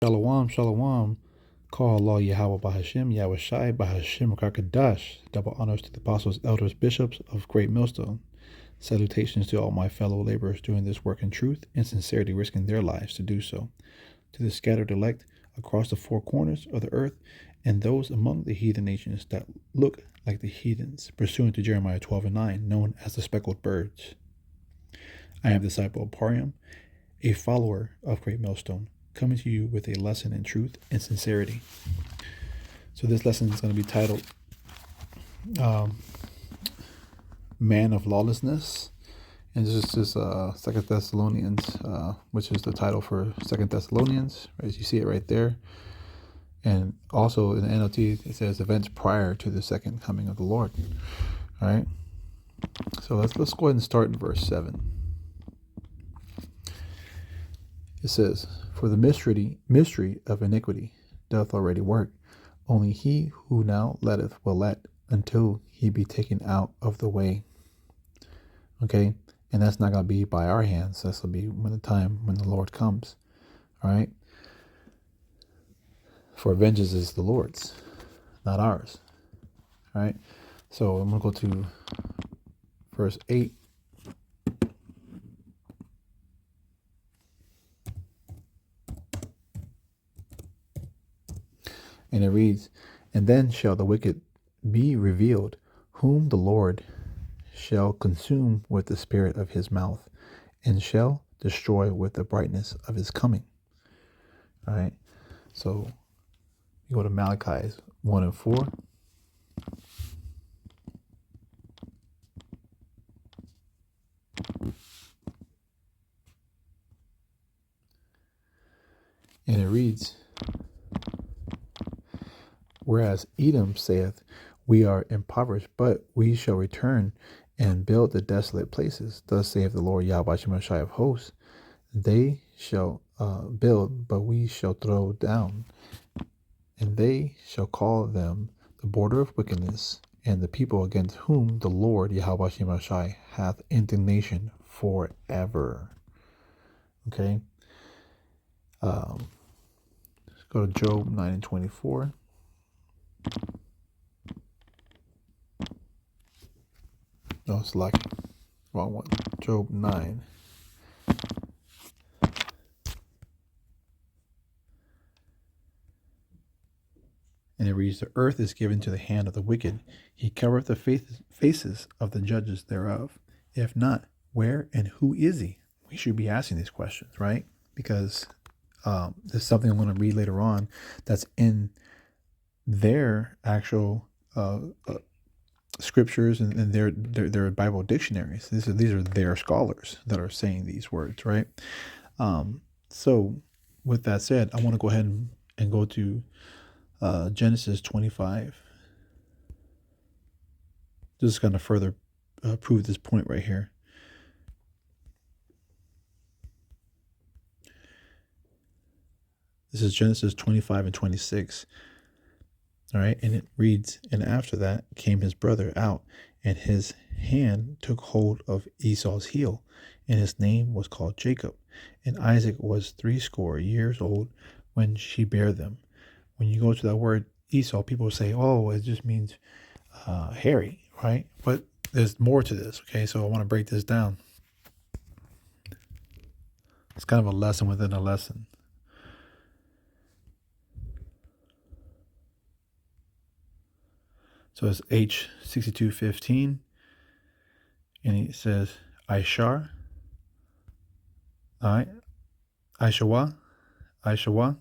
Shalom, shalom. Call Allah Yahweh Bahashim, Yahweh Shai, Bahashim Kakadash. Double honors to the apostles, elders, bishops of Great Millstone. Salutations to all my fellow laborers doing this work in truth and sincerity, risking their lives to do so. To the scattered elect across the four corners of the earth, and those among the heathen nations that look like the heathens, pursuant to Jeremiah 12:9, known as the speckled birds. I am the disciple of Pariam, a follower of Great Millstone, coming to you with a lesson in truth and sincerity. So this lesson is going to be titled Man of Lawlessness. And this is just Second Thessalonians, which is the title for Second Thessalonians, as you see it right there. And also in the NLT, it says events prior to the second coming of the Lord. All right. So let's go ahead and start in verse 7. It says, "For the mystery of iniquity doth already work. Only he who now letteth will let until he be taken out of the way." Okay. And that's not going to be by our hands. That's going to be when the Lord comes. All right. For vengeance is the Lord's, not ours. All right. So I'm going to go to verse 8. And it reads, "And then shall the wicked be revealed, whom the Lord shall consume with the spirit of his mouth, and shall destroy with the brightness of his coming." All right. So you go to Malachi 1 and 4. And it reads, "Whereas Edom saith, We are impoverished, but we shall return and build the desolate places. Thus saith the Lord Yahweh Shemashai of hosts, They shall build, but we shall throw down. And they shall call them the border of wickedness, and the people against whom the Lord Yahweh Shemashai hath indignation forever." Okay. Let's go to Job 9 and 24. No, it's lucky. Wrong one. Job 9. And it reads, "The earth is given to the hand of the wicked. He covereth the faces of the judges thereof. If not, where and who is he?" We should be asking these questions, right? Because there's something I'm going to read later on that's in their actual scriptures and their Bible dictionaries. These are their scholars that are saying these words, right? So with that said, I want to go ahead and go to Genesis 25. This is going to further prove this point right here. This is Genesis 25 and 26. All right. And it reads, "And after that came his brother out, and his hand took hold of Esau's heel, and his name was called Jacob. And Isaac was 80 years old when she bare them." When you go to that word Esau, people say, "Oh, it just means hairy," right? But there's more to this. Okay. So I want to break this down. It's kind of a lesson within a lesson. So it's H6215, and it says Aishar. All right, Aishawa. All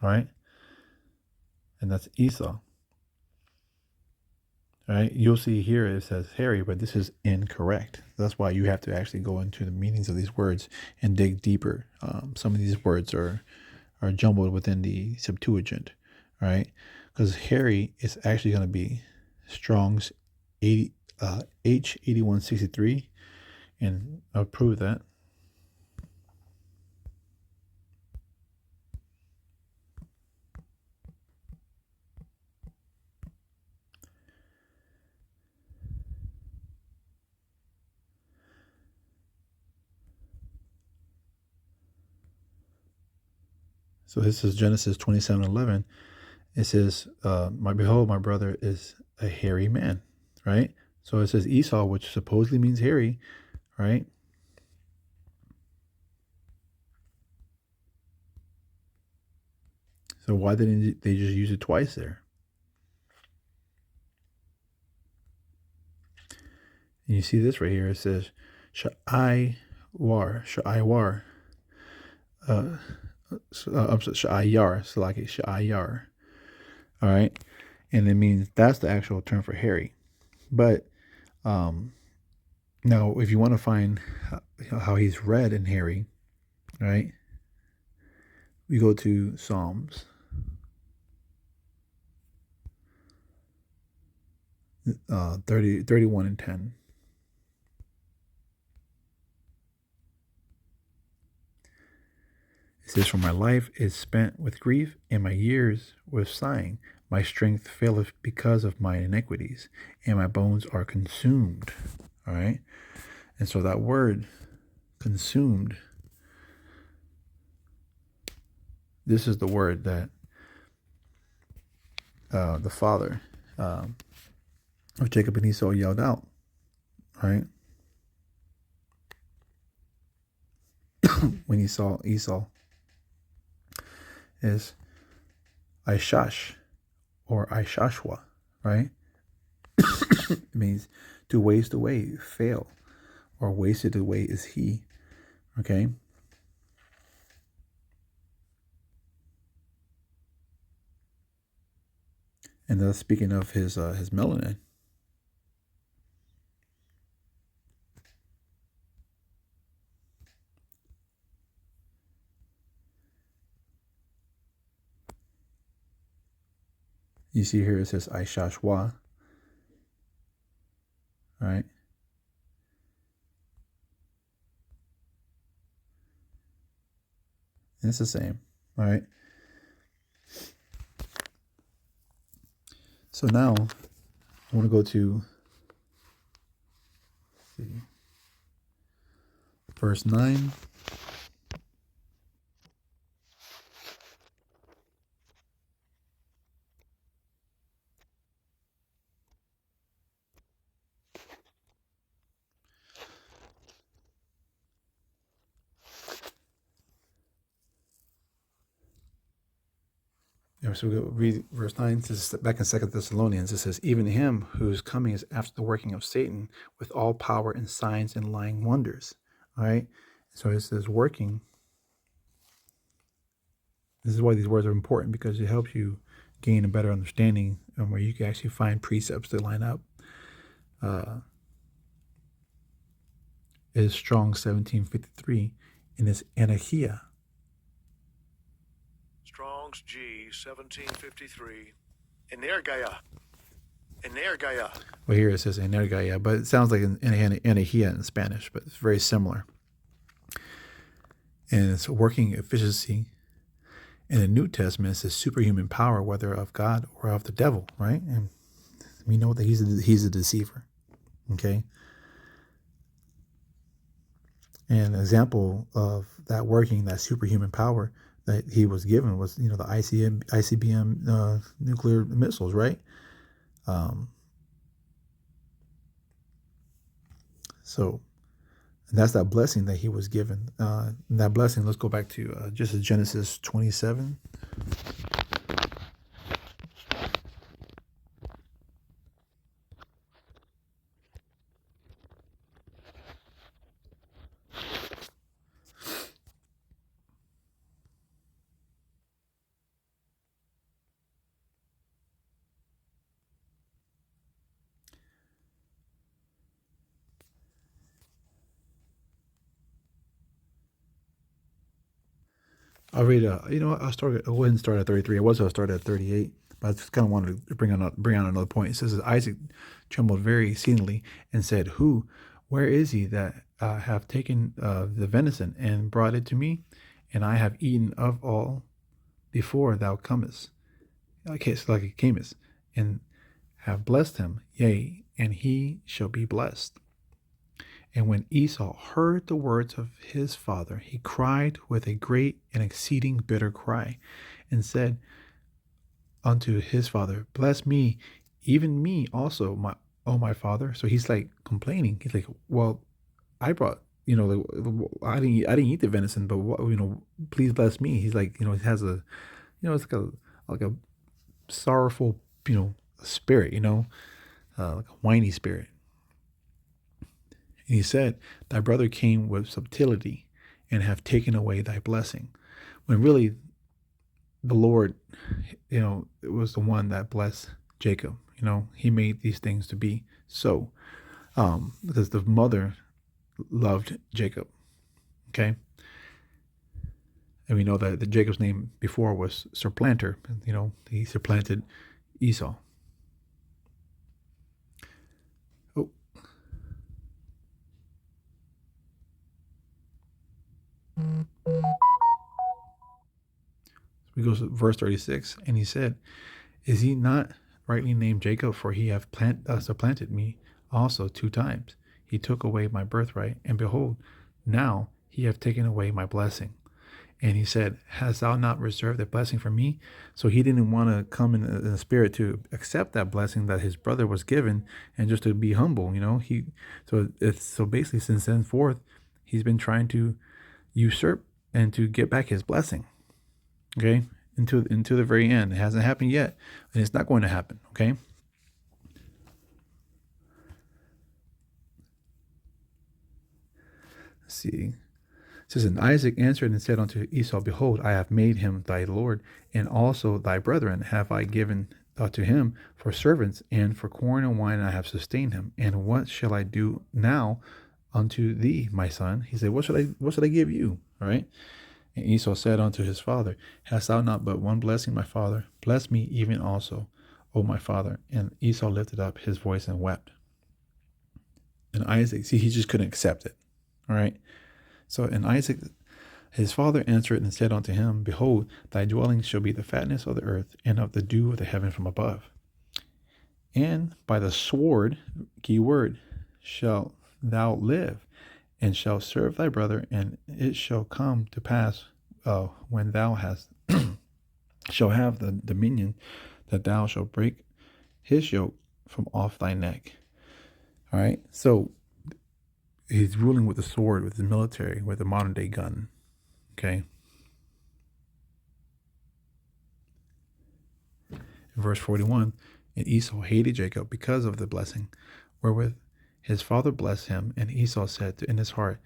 right, and that's Esau. All right, you'll see here it says Harry, but this is incorrect. That's why you have to actually go into the meanings of these words and dig deeper. Some of these words are jumbled within the Septuagint, right? Because Harry is actually going to be Strong's H8163, and I'll prove that. So this is Genesis 27:11. It says, "My behold, my brother is a hairy man," right? So it says Esau, which supposedly means hairy, right? So why didn't they just use it twice there? And you see this right here. It says Sha'ai uh, Sha'ayar, so like Sha'ayar. All right, and it means that's the actual term for hairy. But now, if you want to find how he's read in hairy, right? We go to Psalms 31 and 10. It says, "For my life is spent with grief, and my years with sighing. My strength faileth because of my iniquities, and my bones are consumed." All right? And so that word, consumed, this is the word that the father of Jacob and Esau yelled out, right? When he saw Esau, is Aishash or Aishashwa, right? It means to waste away, fail, or wasted away is he, okay? And thus speaking of his melanin. You see here it says Aishashwa, right? And it's the same, all right? So now I want to go to verse 9. So we'll read verse 9. It says, back in 2 Thessalonians, it says, "Even him whose coming is after the working of Satan with all power and signs and lying wonders." All right? So it says working. This is why these words are important, because it helps you gain a better understanding and where you can actually find precepts that line up. Is Strong 1753 in this Anarchia. Strong's G 1753. Energia. Well, here it says Energia, but it sounds like Anarchia in Spanish, but it's very similar. And it's working efficiency. In the New Testament, it says superhuman power, whether of God or of the devil, right? And we know that he's a deceiver, okay? And an example of that working, that superhuman power that he was given was, the ICBM nuclear missiles, right? So that's that blessing that he was given. That blessing, let's go back to just Genesis 27. I'll read. I'll start. I wouldn't start at 33. I was going to start at 38, but I just kind of wanted to bring on another point. It says that Isaac trembled very exceedingly and said, "Who, where is he that have taken the venison and brought it to me? And I have eaten of all before thou comest, like it camest, and have blessed him. Yea, and he shall be blessed." And when Esau heard the words of his father, he cried with a great and exceeding bitter cry, and said unto his father, Bless me, even me also, my father. So he's like complaining. He's like, well, I brought, I didn't eat the venison, but please bless me. He's like, he has a, it's like a sorrowful, spirit, like a whiny spirit. And he said, Thy brother came with subtlety and have taken away thy blessing. When really the Lord, it was the one that blessed Jacob. He made these things to be so. Because the mother loved Jacob. Okay. And we know that Jacob's name before was supplanter. He supplanted Esau. Oh, we go to verse 36, and he said, Is he not rightly named Jacob? For he hath supplanted me also 2 times. He took away my birthright, and behold, now he hath taken away my blessing. And he said, Hast thou not reserved a blessing for me? So he didn't want to come in the spirit to accept that blessing that his brother was given, and just to be humble. So basically, since then forth, he's been trying to usurp and to get back his blessing. Okay, into the very end. It hasn't happened yet, and it's not going to happen. Okay. Let's see. It says, And Isaac answered and said unto Esau, Behold, I have made him thy lord, and also thy brethren have I given to him for servants, and for corn and wine I have sustained him. And what shall I do now unto thee, my son? He said, What should I give you? All right. And Esau said unto his father, Hast thou not but one blessing, my father? Bless me even also, O my father. And Esau lifted up his voice and wept. And Isaac, see, he just couldn't accept it. All right. So, and Isaac, his father answered and said unto him, Behold, thy dwelling shall be the fatness of the earth, and of the dew of the heaven from above. And by the sword, key word, shalt thou live, and shall serve thy brother, and it shall come to pass when thou hast shall have the dominion, that thou shalt break his yoke from off thy neck. All right, so he's ruling with the sword, with the military, with the modern day gun. Okay. In verse 41, and Esau hated Jacob because of the blessing wherewith his father blessed him. And Esau said in his heart,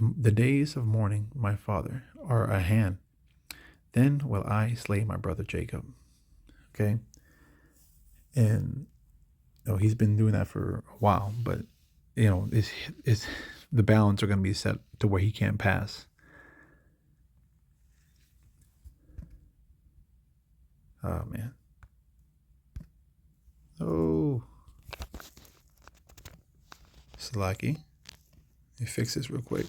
The days of mourning my father are at hand. Then will I slay my brother Jacob. Okay. And he's been doing that for a while, but it's the bounds are going to be set to where he can't pass. Oh man. Oh, Slacky. Let me fix this real quick.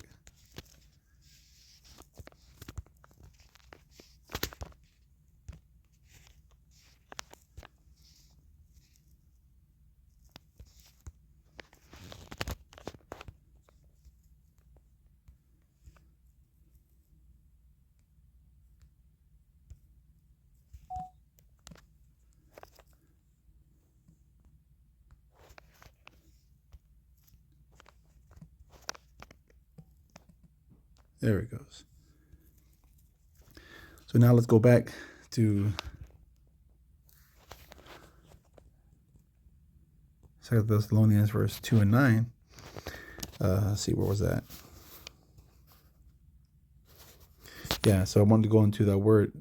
There it goes. So now let's go back to 2 Thessalonians verse 2 and 9. Let's see, where was that? Yeah, so I wanted to go into that word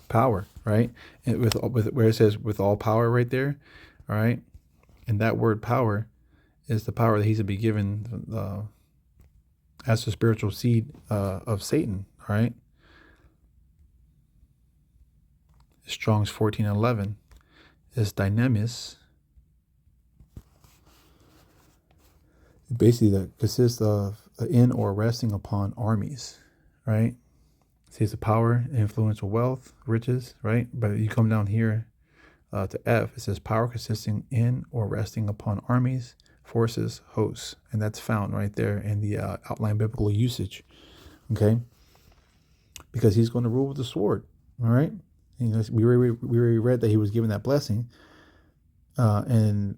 power, right? And with where it says with all power right there, all right? And that word power is the power that he's to be given as the spiritual seed of Satan, all right? Strong's 14:11 is dynamis. Basically, that consists of in or resting upon armies, right? See, it's the power, influence, wealth, riches, right? But you come down here to F, it says power consisting in or resting upon armies, forces, hosts. And that's found right there in the outline biblical usage, okay? Because he's going to rule with the sword, all right? And we already read that he was given that blessing. And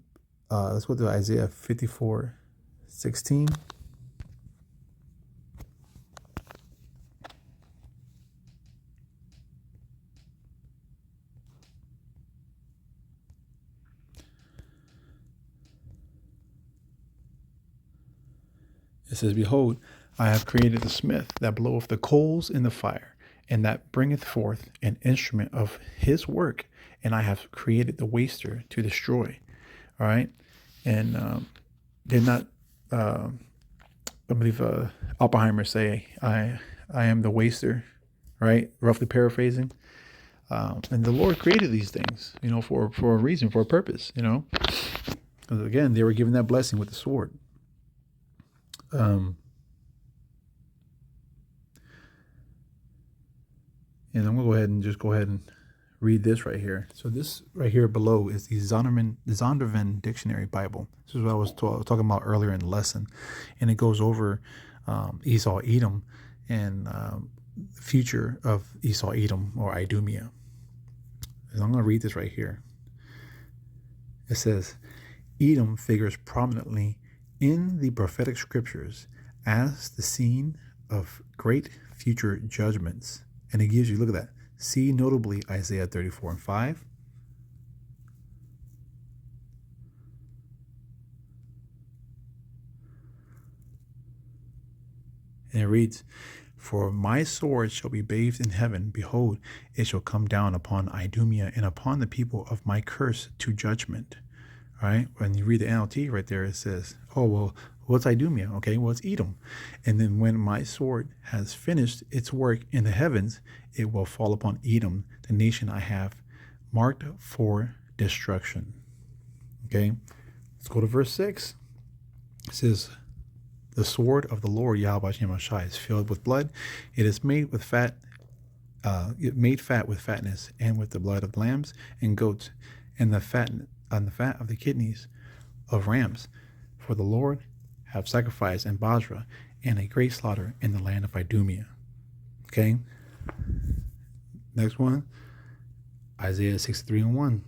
let's go to Isaiah 54:16. It says, behold, I have created the smith that bloweth the coals in the fire, and that bringeth forth an instrument of his work, and I have created the waster to destroy. All right. And did not, I believe, Oppenheimer say, I am the waster, right? Roughly paraphrasing. And the Lord created these things, for a reason, for a purpose, Because again, they were given that blessing with the sword. And I'm going to go ahead and read this right here. So this right here below is the Zondervan Dictionary Bible. This is what I was talking about earlier in the lesson. And it goes over Esau, Edom, and the future of Esau, Edom, or Idumea. And I'm going to read this right here. It says, Edom figures prominently in the prophetic scriptures as the scene of great future judgments. And it gives you, look at that. See notably Isaiah 34:5. And it reads, for my sword shall be bathed in heaven. Behold, it shall come down upon Idumea and upon the people of my curse to judgment. All right. When you read the NLT right there, it says, oh, well, what's Idumea? Okay, well, it's Edom. And then when my sword has finished its work in the heavens, it will fall upon Edom, the nation I have marked for destruction. Okay, let's go to verse 6. It says, the sword of the Lord Yahweh Shemashai is filled with blood. It is made with fat. Made fat with fatness, and with the blood of lambs and goats, and the fat of the kidneys of rams. For the Lord have sacrificed in Basra, and a great slaughter in the land of Idumea. Okay. Next one, Isaiah 63:1.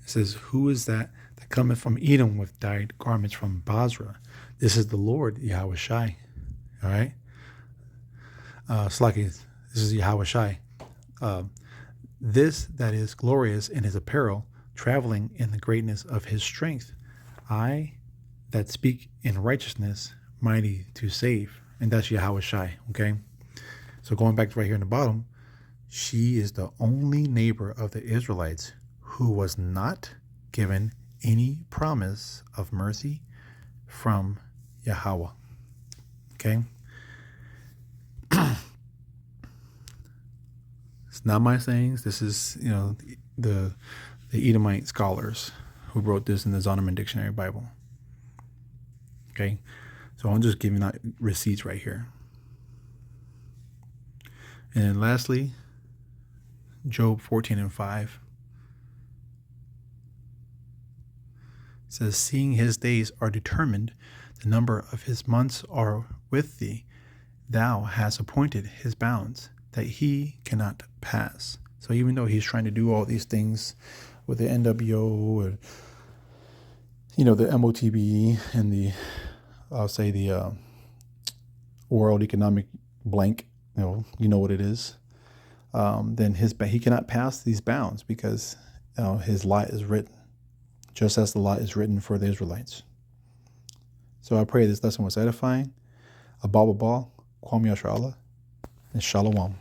It says, who is that cometh from Edom with dyed garments from Basra? This is the Lord Yahweh Shai. All right. Slaki, this is Yahweh Shai. This that is glorious in his apparel, traveling in the greatness of his strength. I that speak in righteousness, mighty to save. And that's Yahweh Shai. Okay. So going back to right here in the bottom, she is the only neighbor of the Israelites who was not given any promise of mercy from Yahweh. Okay. It's not my sayings. This is, the Edomite scholars who wrote this in the Zondervan Dictionary Bible. Okay. So I'm just giving out receipts right here. And then lastly, Job 14:5. Says, seeing his days are determined, the number of his months are with thee. Thou hast appointed his bounds, that he cannot pass. So even though he's trying to do all these things with the NWO and, the MOTBE and the World Economic Blank, you know what it is, then he cannot pass these bounds because his lot is written, just as the law is written for the Israelites. So I pray this lesson was edifying. Abba, Kwam Yasha Allah, and Shalom.